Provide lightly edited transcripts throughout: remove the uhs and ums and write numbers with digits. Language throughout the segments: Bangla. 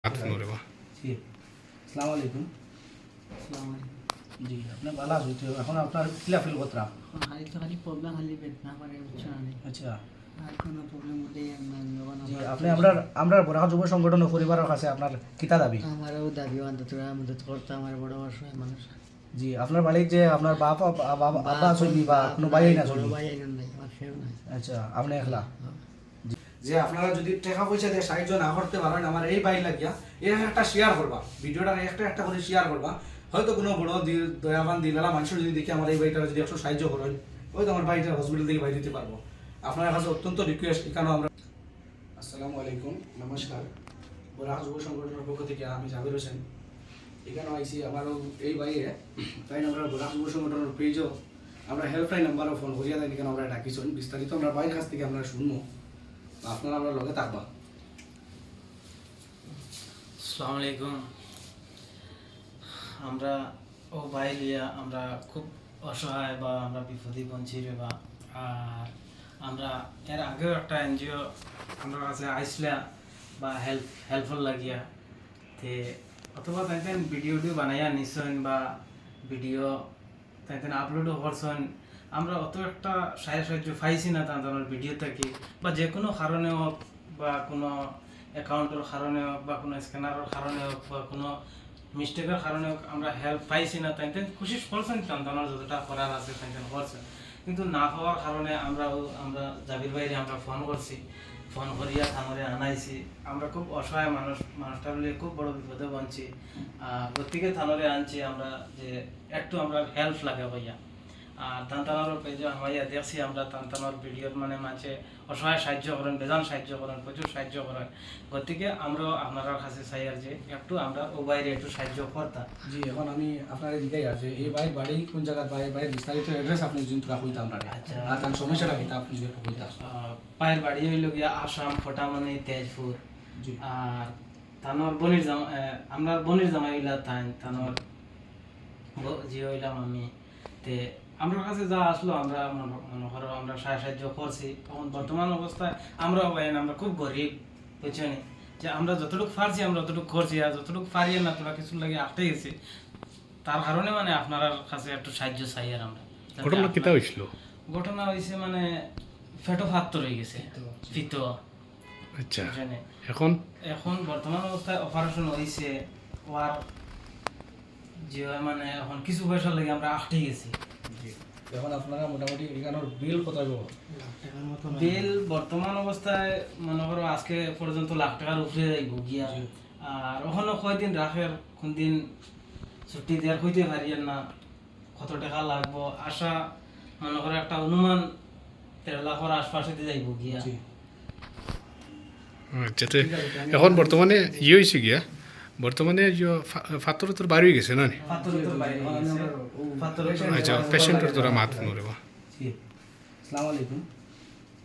জি আসসালামু আলাইকুম। জি আপনি ভালো আছেন তো? এখন আপনার কিলা ফিল করতাম? খালি প্রবলেম খালি বেদনা করে বুঝছো না আচ্ছা আর কোনো প্রবলেম হলে জি আপনি আমরা বরাক যুব সংগঠন ও পরিবারের কাছে আপনার কিতা দাবি? আমারও দাবি অন্তত মদত করতে আমার বড় অসহায় মানুষ। জি আপনার বাড়ির যে আপনার আব্বা চলবি বা কোনো ভাই না বড় চলবি? ভাই আইন নাই আমার কেউ নাই। আচ্ছা আপনি একলা? যে আপনারা যদি টাকা পয়সা দিয়ে সাহায্য না করতে পারেন আমার এই বাইর লাগিয়া এর একটা শেয়ার করবা, ভিডিওটা একটা করে শেয়ার করবা। হয়তো কোনো বড় দয়াবান দিলালা মানুষ যদি দেখি আমার এই বাড়িটা যদি একটু সাহায্য করেন, হয়তো আমার বাড়িটা হসপিটাল থেকে বাইরে দিতে পারবো। আপনার কাছে অত্যন্ত রিকোয়েস্ট এখানেও আমরা। আসসালামু আলাইকুম, নমস্কার। বরাক যুব সংগঠনের পক্ষ থেকে আমি জাবির হোসেন এখানেও আইসি। আমারও এই বাইরে তাই আমরা বরাক যুব সংগঠনের পেজও আমরা হেল্পলাইন নাম্বারও ফোন করিয়া দেন, এখানে আমরা ডাকিছেন বিস্তারিত আমরা বাইরের কাছ থেকে আমরা শুনবো, আপনারা আমরা লগে থাকবা। আসসালামু আলাইকুম। আমরা ও ভাই লিয়া আমরা খুব অসহায় বা আমরা বিপদে বঞ্চিত বা আর আমরা এর আগেও একটা এনজিও আমরা কাছে আইসলা বা হেল্পফুল লাগিয়া তে অথবা তাইতেন ভিডিও বানাইয়া নিছেন বা ভিডিও তাইতেন আপলোডও করছেন। আমরা অত একটা সাহায্য পাইছি না তাদের ভিডিও থেকে বা যে কোনো কারণে হোক বা কোনো অ্যাকাউন্টের কারণে হোক বা কোনো স্ক্যানারের কারণে হোক বা কোনো মিস্টেকের কারণে হোক আমরা হেল্প পাইছি না। তাই খুশি করছেন তাদের যতটা করার আছে তাই করছেন, কিন্তু না হওয়ার কারণে আমরা জাবির বাইরে আমরা ফোন করছি, ফোন করিয়া থানারে আনাইছি। আমরা খুব অসহায় মানুষটা বলে খুব বড় বিপদে বানছি, প্রত্যেকে থানারে আনছি আমরা যে একটু আমরা হেল্প লাগে ভাইয়া। আর তান্তানোর পেজে আমাইয়া দেখছি আমরা তান্তানোর ভিডিওর মানে মাঝে অসহায় সাহায্য করেন, বেজান সাহায্য করেন, প্রচুর সাহায্য করেন। গতিকে আমরাও আপনার কাছে চাই আর যে একটু আমরা ও বাইরে একটু সাহায্য করতাম। জি এখন আমি আপনার দিকেই আছে এই বাইর বাড়ি কোন জায়গার বাইরের বিস্তারিত অ্যাড্রেস আপনি যদি তোরা কইতাম না। আচ্ছা আর তার সমস্যাটা কি তা আপনি যদি একটু কইতাম। পায়ের বাড়ি হইল গিয়া আসাম ফটামনি তেজপুর। জি আর তানোর বনির জামা আমরা বনির জামাই হইলা তানোর জি হইলাম আমি। তে আমার কাছে যা আসলো আমরা মনে করো আমরা সাহায্য করছি। এখন বর্তমান অবস্থায় আমরা খুব গরিব বুঝছেন, যে আমরা যতটুকু পারছি আমরা ততটুকু করছি, আর যতটুকু পারি না তোরা কিছু লাগে আটকে গেছি। তার কারণে মানে আপনার কাছে একটু সাহায্য চাই। আর আমরা ঘটনা কিতা হইছিল? ঘটনা হয়েছে মানে ফেটো ফাত্তর হয়ে গেছে ফিত। আচ্ছা বুঝছেন, এখন এখন বর্তমান অবস্থায় অপারেশন হয়েছে ওয়ার যে মানে এখন কিছু পয়সা লাগে আমরা আটকে গেছি। জি এখন আপনারা মোটামুটি এখানোর বিল কত হবে? বিল বর্তমান অবস্থায় মনে করো আজকে পর্যন্ত লাখ টাকার উপরে যাইব গিয়া। আর ওখানে কয়দিন রাখের কোন দিন ছুটি দেওয়ার হইতে পারি না, কত টাকা লাগবো আশা মনে করো একটা অনুমান 13 লাখের আশপাশে যাইব গিয়া। জি আচ্ছা তো এখন বর্তমানে ইয়ে হয়েছে গিয়া, বর্তমানে ফাতর তোর বাড়ি হয়ে গেছে না নি? ফাত্তরের বাইরে গেছে। ফাত্তরের আচ্ছা পেশেন্টের তোরা মাত ফোন বা জি আসসালামু আলাইকুম।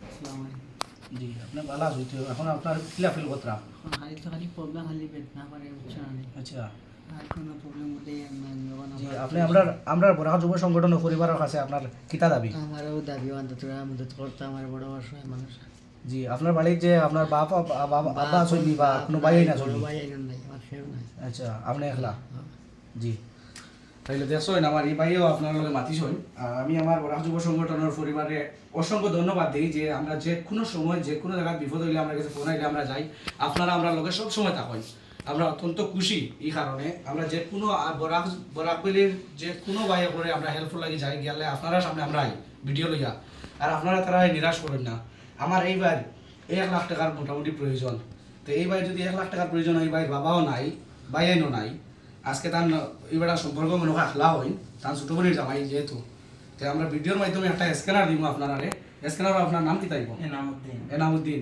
আসসালামু আলাইকুম। জি আপনি ভালো আছেন তো? এখন আপনার কিলা ফিল করতাম? খালি প্রবলেম খালি বেদনা করে বুঝছো না আচ্ছা আর কোনো প্রবলেম হলে জি আপনি আমরা বরাক যুব সংগঠন ও পরিবারের কাছে আপনার কিতা দাবি? আমারও দাবি অন্তত মদত করতে আমার বড় অসহায় মানুষ। জি আপনার বাড়ির যে আপনার আব্বা চলবি বা কোনো ভাই না বড় চলবি? ভাই আইন নাই আমার কেউ নাই। আচ্ছা আপনি একলা? জি তাইলে দেখছেন আমার এই ভাইও আপনার লগে মাতিছেন। আমি আমার বরাক যুব সংগঠনের পরিবারে অসংখ্য ধন্যবাদ দিই যে আমরা যে কোনো সময় যে কোনো জায়গায় বিপদ হইলে আমার কাছে ফোন আইলে আমরা যাই, আপনারা আমরা লগে সব সময় থাকেন। আমরা অত্যন্ত খুশি এই কারণে আমরা যে কোনো বরাকবেলির যে কোনো ভাইয়ে করে আমরা হেল্পফুল লাগি যাই গেলে আপনারা সামনে আমরা আই ভিডিও লইয়া। আর আপনারা তারা নিরাশ করেন না। আমার এই ভাই 1 লাখ টাকার মোটামুটি প্রয়োজন, তো এই ভাই যদি 1 লাখ টাকার প্রয়োজন হয়, ভাই বাবাও নাই ভাই আইনও নাই, আজকে তার এবার সম্পর্ক মনে হয় আখলা হই তার ছোটো বোনের জামাই যেহেতু, তো আমরা ভিডিওর মাধ্যমে একটা স্ক্যানার দিব আপনারা। স্ক্যানার আপনার নাম কি তাইব? এনামুদ্দিন। এনামুদ্দিন।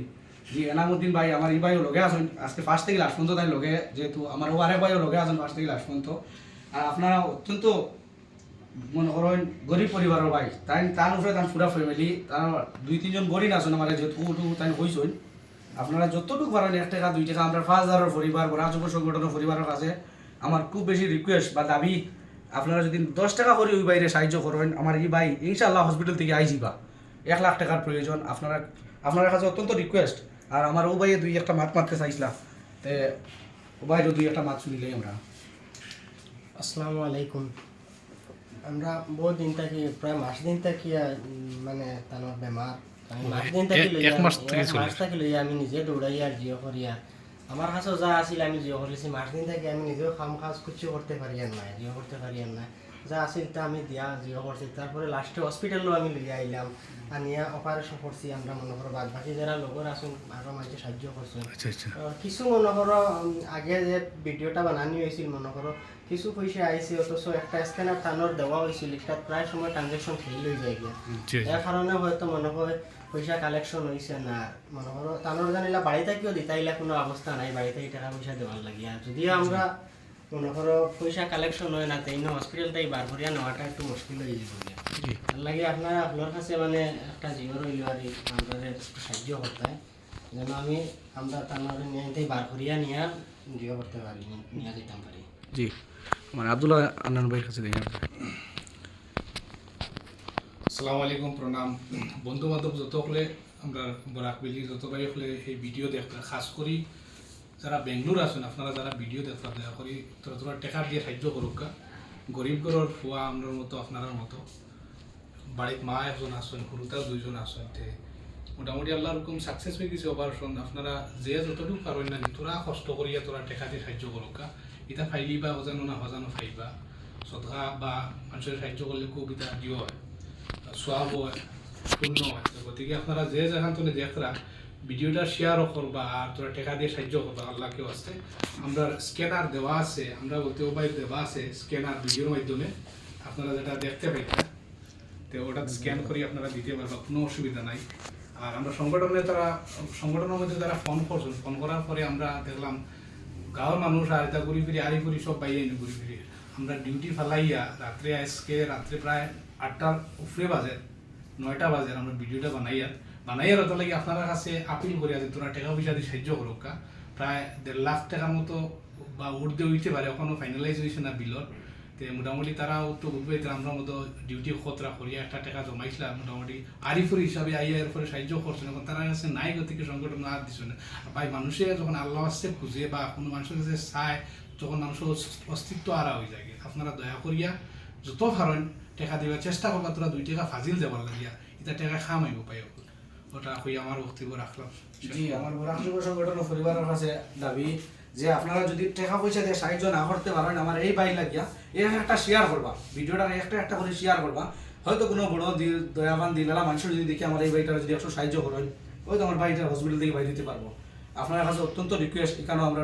জি এনামুদ্দিন ভাই আমার এই ভাইও লগে আসেন আজকে ফার্স্ট থেকে লাস্ট পর্যন্ত তাই লগে, যেহেতু আমার ও আরেক ভাইও লগে আসেন ফার্স্ট থেকে লাস্ট পর্যন্ত। আর আপনারা অত্যন্ত মনে করেন গরিব পরিবারের ভাই, তাই তার উপরে তার পুরা ফ্যামিলি তার 2-3 জন গরিব আছেন আমার যেহেতু তাই হইছেন। আপনারা যতটুকু পারেন 1 টাকা 2 টাকা আমরা 5000 পরিবার বরাক যুব সংগঠনের পরিবারের কাছে আমার খুব বেশি রিকোয়েস্ট বা দাবি, আপনারা যদি 10 টাকা করে ওই বাইরে সাহায্য করেন আমার এই ভাই ইনশাআল্লাহ হসপিটাল থেকে আই যাবা। 1 লাখ টাকার প্রয়োজন আপনার কাছে অত্যন্ত রিকোয়েস্ট। আর আমার ও ভাইয়ে 2-1টা মাত মারতে চাইছিলাম, তে বাইরে দুই একটা মাছ শুনিলেই আমরা। আসসালামু আলাইকুম। আমরা বহুত দিন থাকি, প্রায় মাস দিন থাকি মানে তানোর বেমার। আমি মাস দিন থাকি এক মাস থেকে চলে। মাস থাকি লইয়া আমি নিজে দৌড়াই আর জিও করি আর আমার কাছেও যা আছিল আমি জিও করেছি। মাস দিন থাকি আমি নিজেও কাম কাজ কিছু করতে পারি আর না, জিও করতে পারি আর না, যা আছিল তা আমি দিয়া জিও করছি। তারপরে লাস্টে হসপিটালও আমি লইয়া আইলাম, আনিয়া অপারেশন করছি। আমরা মনে করো বাদ বাকি যারা লোকের আসুন আরও মানুষ সাহায্য করছেন। আচ্ছা আচ্ছা কিছু মনে করো আগে যে ভিডিওটা বানানি হয়েছিল মনে করো কিছু পয়সা আইছে, অথচ একটা স্ক্যানার টানোর দেওয়া হয়েছিল, এটা প্রায় সময় ট্রানজ্যাকশন ফেল হয়ে যায় গিয়া। জি এর কারণে হয়তো মনে হয় পয়সা কালেকশন হয়েছে না। মনে করো টানোর জানিলা বাড়িতে কেউ দিতাইলা কোনো অবস্থা নাই, বাড়িতে টাকা পয়সা দেওয়ার লাগিয়া। যদিও আমরা মনে করো পয়সা কালেকশন হয় না, তাই হসপিটালটাই বার করিয়া নেওয়াটা একটু মুশকিল হয়ে যাবে গিয়া। তার লাগে আপনারা আপনার কাছে মানে একটা জিও রইল আর আমাদের একটু সাহায্য করতে হয়, যেন আমরা টানোর নিয়ে বার করিয়া নিয়ে জিও করতে পারি, নিয়ে যেতাম পারি। জি, মানে আব্দুল্লাহ আন্নান ভাইয়ের কাছে দেখি আমরা। আসসালামু আলাইকুম, প্রণাম। বন্ধু বান্ধব যত হলে আমরা বরাক বেলি যত ভাই হলে এই ভিডিও দেখতে, খাস করি যারা বেঙ্গলোর আছেন আপনারা যারা ভিডিও দেখতে দয়া করি তোরা তোরা টেকা দিয়ে সাহায্য করুক। গরিব ঘরের ফুয়া আমরা মতো আপনার মতো বাড়িত মা একজন আসেন, সরুতাও দুইজন আসেন, মোটামুটি আল্লাহ রকম সাকসেস হয়ে গেছে অপারেশন। আপনারা যে যতটুকু পারেন না তোরা কষ্ট করিয়া তোরা টেকা দিয়ে সাহায্য করুক। এটা ফাইলি বা অজানো না হজানো ফাইবা সদকা বা মানুষের সাহায্য করলে খুব এটা দিও হয়, সোয়াব হয়, পূর্ণ হয়। গতিকে আপনারা যে যেখান থেকে দেখরা ভিডিওটা শেয়ারও করবা আর তোরা টেকা দিয়ে সাহায্য করবা আল্লাহকে আসতে। আমরা স্ক্যানার দেওয়া আছে, আমরা বলতে মোবাইল দেওয়া আছে স্ক্যানার ভিডিওর মাধ্যমে আপনারা যেটা দেখতে পাইতেন তো ওটা স্ক্যান করি আপনারা দিতে পারবা, কোনো অসুবিধা নাই। আর আমরা সংগঠনের মধ্যে যারা ফোন করছেন, ফোন করার পরে আমরা দেখলাম গাঁৱৰ মানুষ আর এটা ঘুরি ফিরি আড়ি ঘুরি সব বাইরে এনে ঘুরি ফিরি আমরা ডিউটি ফালাইয়া রাত্রে আজকে রাত্রে প্রায় 8টার উপরে বাজে 9টা বাজে আমরা ভিডিওটা বানাইয়ার ওটা লাগে আপনার কাছে আপিল করি আছে তোরা টাকা পয়সা দিয়ে সাহায্য করুক। প্রায় 1.5 লাখ টাকার মতো বা উঠতে হইতে পারে, এখনো ফাইনালাইজ হয়েছে না বিলর। তো মোটামুটি তারাও তো উঠবে, আমরা মতো ডিউটি খতরা করিয়া একটা টাকা জমাইছিলাম মোটামুটি আরিফুর হিসাবে আইয়া এর পরে সাহায্য করছেন। এখন তারা কাছে নাই গতিকে সংগঠন না দিচ্ছে না। ভাই মানুষে যখন আল্লাহ আসছে খুঁজে বা কোনো মানুষের কাছে চায় তখন মানুষের অস্তিত্ব আরা হয়ে যায়। আপনারা দয়া করিয়া যত পারেন টাকা দেওয়ার চেষ্টা করবা, তোরা 2 টাকা ফাজিল দেওয়ার লাগিয়া এটা টাকা খামাইব পাই ওটা হয়ে আমার বক্তব্য রাখলাম। জি, আমার বরাক যুব সংগঠন ও পরিবারের কাছে দাবি যে আপনারা যদি টাকা পয়সা দিয়ে সাহায্য না করতে পারেন আমার এই বাইক লাগিয়া একটা শেয়ার করবা, ভিডিওটা একটা করে শেয়ার করবা। হয়তো কোনো বড় দয়াবান দিলেলা মানুষ যদি দেখি আমার এই বাইকটা যদি একটু সাহায্য করেন, হয়তো আমার বাইকটা হসপিটাল থেকে বাইরে দিতে পারবো। আপনার কাছে অত্যন্ত রিকোয়েস্ট, এখানেও আমরা